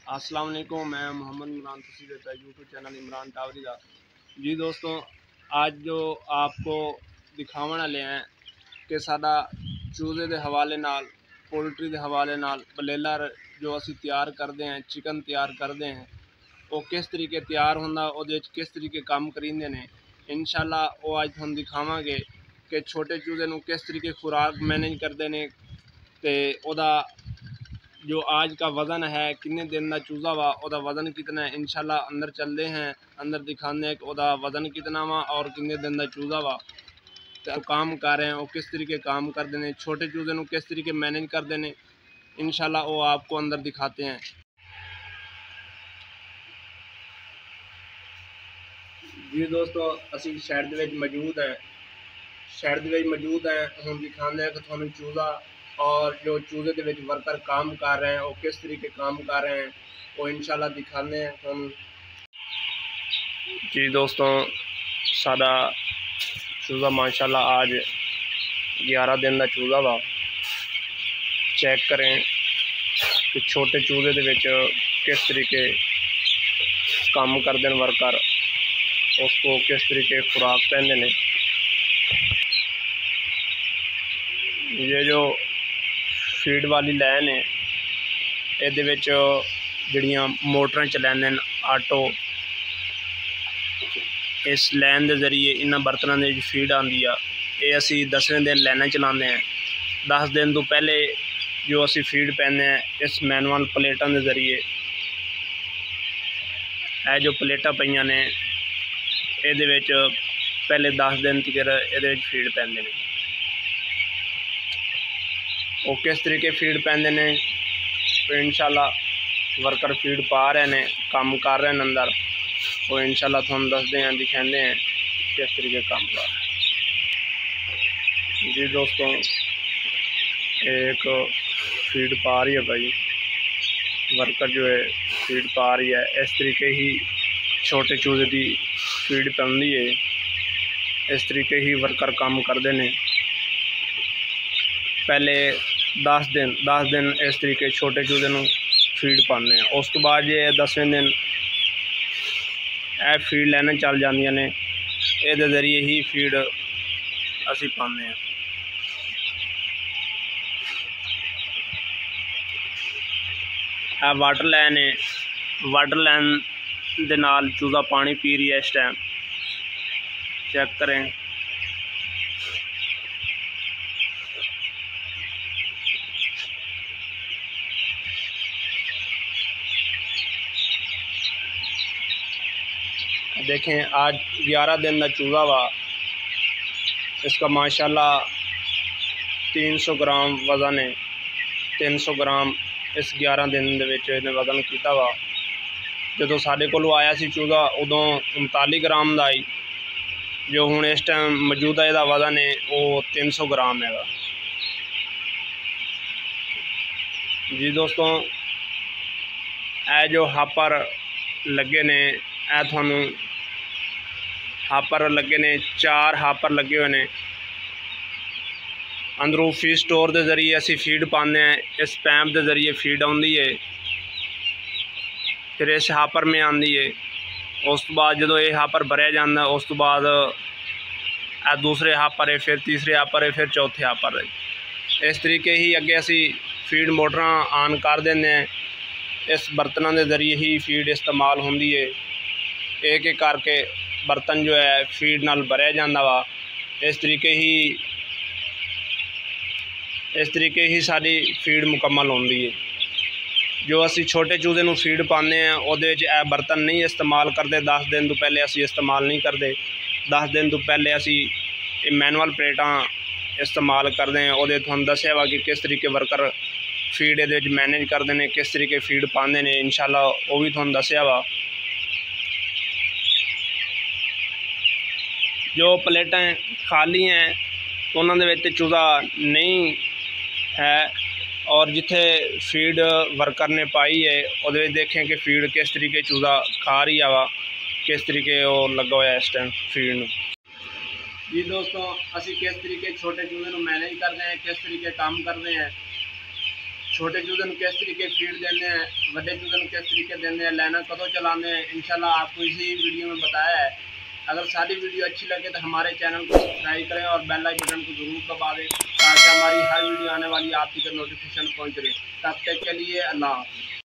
अस्सलाम वालेकुम। मैं मोहम्मद इमरान तुसी देता यूट्यूब चैनल इमरान टावरी का। जी दोस्तों, आज जो आपको दिखावन वाले हैं कि साडा चूजे के हवाले नाल पोल्ट्री के हवाले नाल बलेलर जो असी तैयार करते हैं, चिकन तैयार करते हैं, वो किस तरीके तैयार होंदा, उहदे विच किस तरीके काम करींदे ने। इंशाल्लाह वो अज तुहानूं दिखावांगे कि छोटे चूजे नूं किस तरीके खुराक मैनेज करते हैं ते उहदा जो आज का वज़न है, कितने दिन का चूज़ा वा, उहदा वज़न कितना है। इंशाल्लाह अंदर चलते हैं, अंदर दिखाने हैं कि उहदा वज़न कितना वा और कितने दिन का चूज़ा वा। तो काम कर रहे हैं वो किस तरीके काम करते हैं, छोटे चूज़े नूं किस तरीके मैनेज करते हैं। इंशाल्लाह वो आपको अंदर दिखाते हैं। जी दोस्तों, असी शहर दे विच मौजूद हैं, हम दिखाने हैं कि तुहानूं चूज़ा और जो चूज़े के वर्कर काम कर रहे हैं वो किस तरीके काम कर रहे हैं, वो इंशाल्लाह दिखाने हैं हम। जी दोस्तों, सादा चूज़ा माशाल्लाह आज 11 दिन का चूज़ा वा। चेक करें कि छोटे चूज़े के किस तरीके काम करते हैं वर्कर, उसको किस तरीके खुराक पहनते हैं। ये जो फीड वाली लैन है, ये जड़ियाँ मोटर चलाने आटो, इस लैन के जरिए इन्होंने बर्तनों के फीड आती है। ये असी 10वें दिन लैन चलाते हैं। 10 दिन तो पहले जो असी फीड पहनते हैं इस मैनुअल प्लेटों के जरिए, यह जो प्लेटा पईयां ने ये पहले 10 दिन तक ये फीड पहनते हैं। वो किस तरीके फीड पहनते हैं, तो इंशाल्लाह वर्कर फीड पा रहे हैं, काम कर रहे हैं अंदर, वो इंशाल्लाह तुहानूं दसदे हैं, दिखाते हैं किस तरीके काम कर रहे हैं। जी दोस्तों, एक फीड पा रही है भाई, वर्कर जो है फीड पा रही है। इस तरीके ही छोटे चूजे की फीड पैंदी है, इस तरीके ही वर्कर काम करते हैं। पहले 10 दिन इस तरीके छोटे चूजे नूं फीड पाने हैं। उस तो बाद जे 10वें दिन यह फीड लैन चल जांदियां ने, ये जरिए ही फीड असी पाने हैं। यह वाटर लैन है, वाटर लैन दे नाल चूज़ा पानी पी रही है इस टाइम। चेक करें, देखें आज 11 दिन का चूज़ा वा। इसका माशाल्लाह 300 ग्राम वज़न है। 300 ग्राम इस 11 दिन के वज़न किया वा। जो साढ़े को आया सी चूज़ा उदों 39 ग्राम का आई, जो हुण इस टाइम मौजूदा इसका वज़न है वो 300 ग्राम है। जी दोस्तों, यह जो हापर लगे ने, यह थानू हापर लगे ने, 4 हापर लगे हुए हैं। अंदरों फीड स्टोर के जरिए असी फीड पाने हैं, इस पैंप के जरिए फीड आती है, फिर इस हापर में आती है। उस तो बाद जो ये हापर भरया जाता है, उस तो बाद दूसरे हापर है, फिर तीसरे हापर है, फिर चौथे हापर है। इस तरीके ही अगे असी फीड मोटर ऑन कर देंगे हैं। इस बर्तनों के जरिए ही फीड इस्तेमाल होती है। एक एक करके बर्तन जो है फीड नाल भरया जाता वा। इस तरीके ही सारी फीड मुकम्मल होती है। जो असी छोटे चूजे नूं फीड पाने हैं उहदे विच यह बर्तन नहीं इस्तेमाल करते। 10 दिन तो पहले असी इस्तेमाल नहीं करते। 10 दिन तो पहले असी मैनुअल प्लेटां इस्तेमाल करते हैं। उहदे तुहानूं दस्सिया वा कि किस तरीके वर्कर फीड ये मैनेज करते हैं, किस तरीके फीड पाते हैं। इंशाल्लाह वो भी तुहानूं दस्सिया वा। जो प्लेटें खाली हैं तो उन्होंने चूज़ा नहीं है, और जिथे फीड वर्कर ने पाई है वो देखें कि फीड किस तरीके चूज़ा खा रही है, किस तरीके वो लगा हुआ है इस टाइम फीड में। जी दोस्तों, असी किस तरीके छोटे चूजे को मैनेज करते हैं, किस तरीके काम करते हैं, छोटे चूजे किस तरीके फीड देने हैं, बड़े चूजे किस तरीके देने हैं, लाइना कदों चलाने हैं, इंशाल्लाह आपको इसी वीडियो में बताया है। अगर सारी वीडियो अच्छी लगे तो हमारे चैनल को सब्सक्राइब करें और बेल आइकन बटन को ज़रूर दबा दें ताकि हमारी हर वीडियो आने वाली आपकी तक नोटिफिकेशन पहुँच रहे। तब तक के लिए अल्लाह हाफ़िज़।